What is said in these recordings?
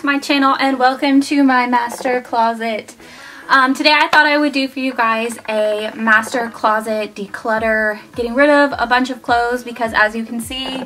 to my channel and welcome to my master closet. Today I thought I would do for you guys a master closet declutter, getting rid of a bunch of clothes because as you can see,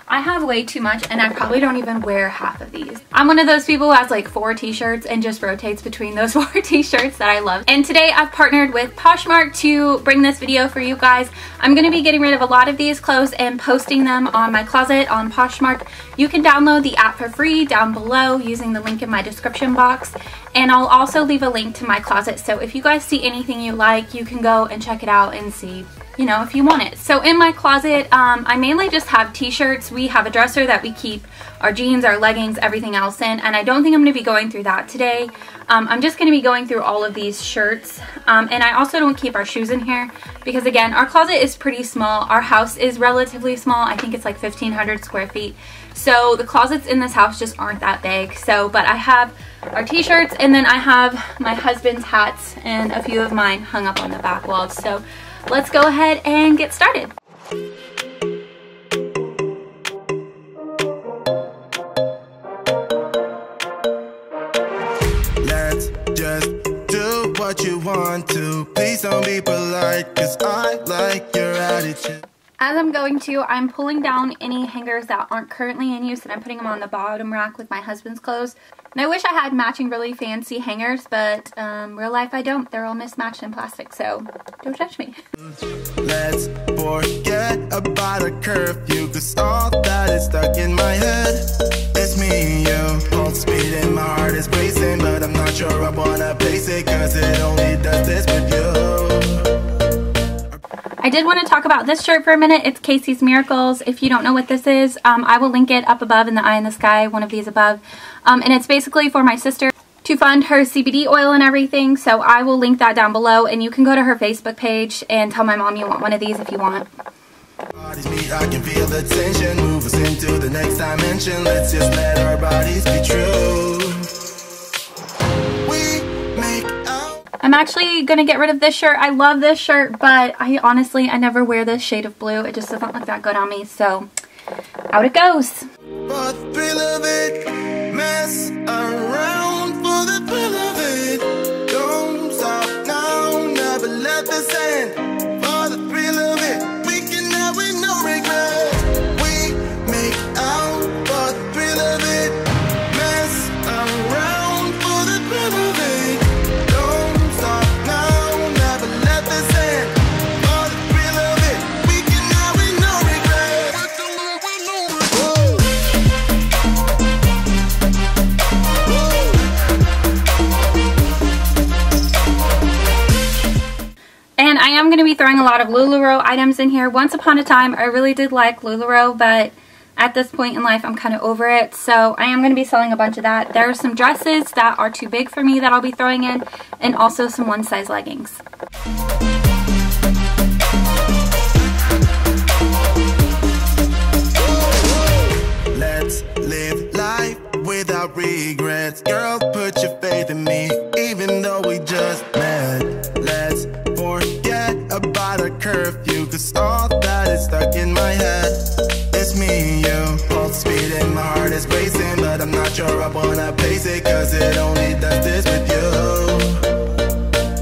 I have way too much and I probably don't even wear half of these. I'm one of those people who has like 4 t-shirts and just rotates between those 4 t-shirts that I love. And today I've partnered with Poshmark to bring this video for you guys. I'm going to be getting rid of a lot of these clothes and posting them on my closet on Poshmark. You can download the app for free down below using the link in my description box. And I'll also leave a link to my closet, so if you guys see anything you like, you can go and check it out and see, you know, if you want it. So in my closet, I mainly just have t-shirts. We have a dresser that we keep our jeans, our leggings, everything else in, and I don't think I'm going to be going through that today. I'm just going to be going through all of these shirts, and I also don't keep our shoes in here because, again, our closet is pretty small. Our house is relatively small. I think it's like 1,500 square feet. So the closets in this house just aren't that big. So, but I have our t-shirts and then I have my husband's hats and a few of mine hung up on the back walls. So let's go ahead and get started. Let's just do what you want to. Please don't be polite, 'cause I like your attitude. As I'm I'm pulling down any hangers that aren't currently in use and I'm putting them on the bottom rack with my husband's clothes. And I wish I had matching really fancy hangers, but real life I don't. They're all mismatched in plastic, so don't judge me. Let's forget about a curfew, 'cause all that is stuck in my head. It's me and you, pulse speed and my heart is racing, but I'm not sure I wanna place it, 'cause it only does this with you. I did want to talk about this shirt for a minute. It's Casey's Miracles. If you don't know what this is, I will link it up above in the eye in the sky, one of these above. And it's basically for my sister to fund her CBD oil and everything. So I will link that down below and you can go to her Facebook page and tell my mom you want one of these if you want. Bodies meet, I can feel the tension, move us into the next dimension. Let's just let our bodies be true. I'm actually going to get rid of this shirt. I love this shirt, but I never wear this shade of blue. It just doesn't look that good on me, so out it goes. For the thrill of it, mess around for the thrill of it. Don't stop now, never let this end. For the thrill of it, we can have with no regret. We make out for the thrill of it, mess around for the thrill of it. I'm going to be throwing a lot of LuLaRoe items in here. Once upon a time, I really did like LuLaRoe, but at this point in life, I'm kind of over it. So I am going to be selling a bunch of that. There are some dresses that are too big for me that I'll be throwing in, and also some one-size leggings. Let's live life without regrets. Girl, put your faith in me, even though we just met. Let's forget about a curfew, 'cause all that is stuck in my head. It's me and you, pulse speed and my heart is racing, but I'm not sure I wanna place it, 'cause it only does this with you.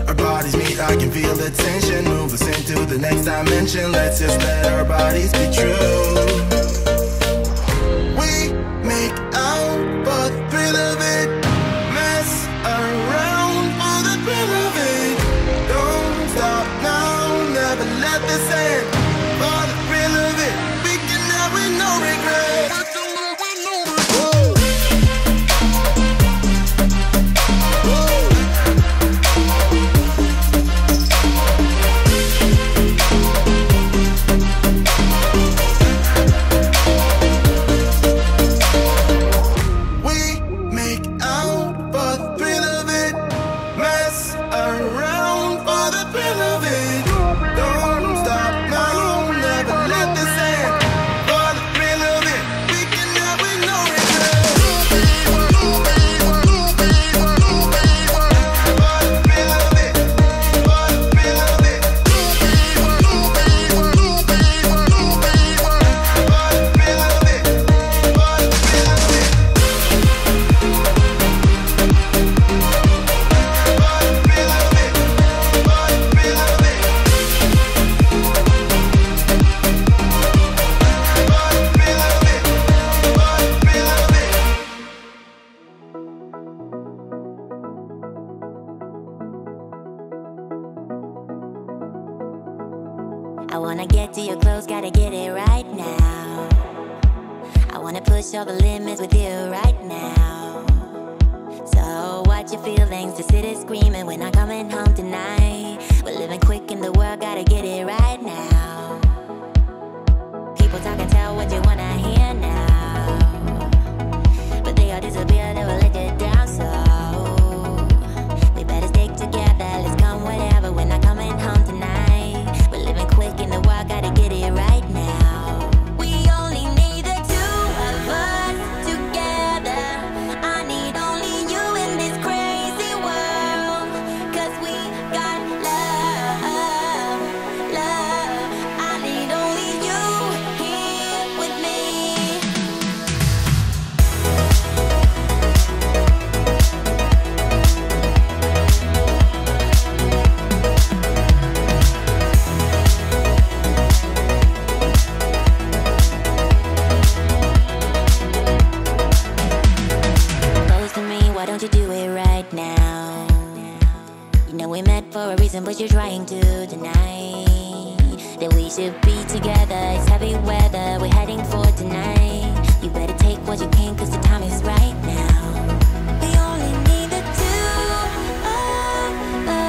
Our bodies meet, I can feel the tension, move us into the next dimension. Let's just let our bodies be true. We make out for the thrill of it, mess around for the thrill of it. Don't stop now, never let this end. For the thrill of it, we can have with no regret. I wanna get to your clothes, gotta get it right now. I wanna push all the limits with you right now. So watch your feelings, the city's screaming, we're not coming home tonight. We're living quick in the world, gotta get it right now. People talk and tell what you wanna hear now, but they all disappear, they will let you down. So we better stick together, let's come whatever, we're not coming home tonight. We're living quick in the world, gotta get it right now. We only need the two of us together. I need only you in this crazy world, 'cause we got love, love. I need only you here with me. Close to me, why don't you do it right now? You know we met for a reason, but you're trying to deny that we should be together. It's heavy weather, we're heading for tonight. You better take what you can, 'cause the time is right now. We only need the two of us.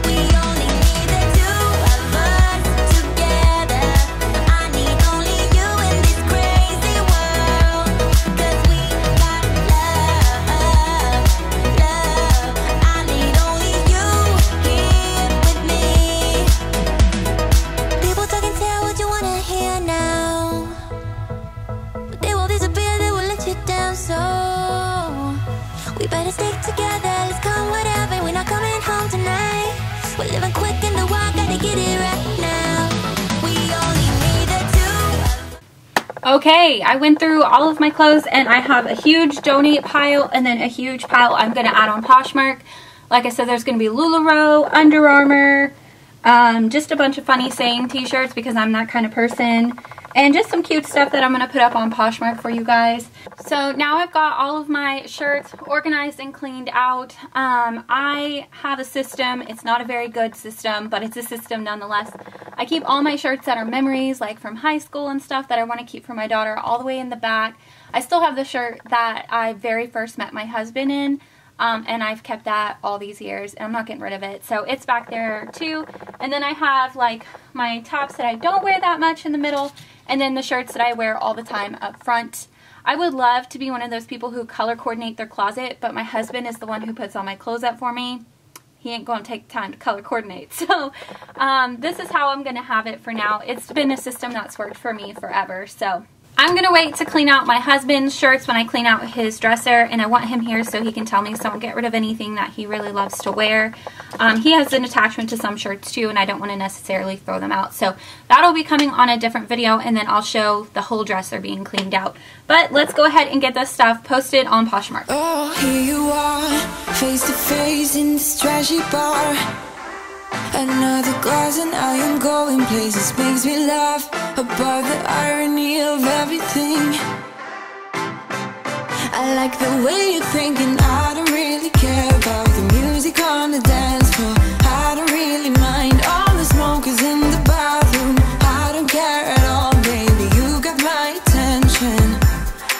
We only need the two of us together. I need only you in this crazy world, 'cause we got love, love. I need only you here with me. People talk and tell what you wanna hear now, but they will disappear, they will let you down. So we better stick together, let's come whatever, we're not coming home tonight. We're living quick in the world, gotta get it right now. We only need the two. Okay, I went through all of my clothes and I have a huge donate pile and then a huge pile I'm going to add on Poshmark. Like I said, there's going to be LuLaRoe, Under Armour, just a bunch of funny saying t-shirts because I'm that kind of person, and just some cute stuff that I'm going to put up on Poshmark for you guys. So now I've got all of my shirts organized and cleaned out. I have a system. It's not a very good system, but it's a system nonetheless. I keep all my shirts that are memories, like from high school and stuff that I want to keep for my daughter, all the way in the back. I still have the shirt that I very first met my husband in, and I've kept that all these years, and I'm not getting rid of it. So it's back there too. And then I have like my tops that I don't wear that much in the middle, and then the shirts that I wear all the time up front. I would love to be one of those people who color coordinate their closet, but my husband is the one who puts all my clothes up for me. He ain't going to take time to color coordinate. So this is how I'm going to have it for now. It's been a system that's worked for me forever. So I'm going to wait to clean out my husband's shirts when I clean out his dresser, and I want him here so he can tell me, so I don't get rid of anything that he really loves to wear. He has an attachment to some shirts too, and I don't want to necessarily throw them out. So that'll be coming on a different video, and then I'll show the whole dresser being cleaned out. But let's go ahead and get this stuff posted on Poshmark. Oh, here you are, face to face in this trashy bar. Another glass and I am going places. Makes me laugh about the irony of everything. I like the way you're thinking. I don't really care about the music on the dance floor. I don't really mind all the smokers in the bathroom. I don't care at all, baby, you got my attention.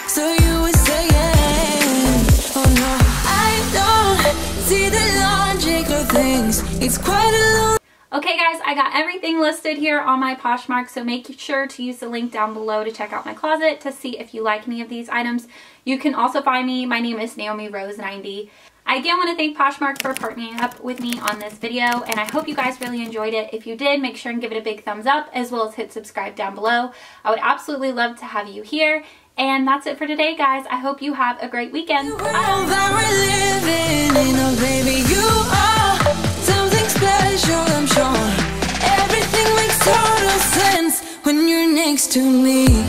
So you were saying, oh no, I don't see the logic of things. It's quite a long. Okay guys, I got everything listed here on my Poshmark, so make sure to use the link down below to check out my closet to see if you like any of these items. You can also find me. My name is Naomi Rose 90. I again want to thank Poshmark for partnering up with me on this video, and I hope you guys really enjoyed it. If you did, make sure and give it a big thumbs up, as well as hit subscribe down below. I would absolutely love to have you here. And that's it for today, guys. I hope you have a great weekend. I'm sure everything makes total sense when you're next to me.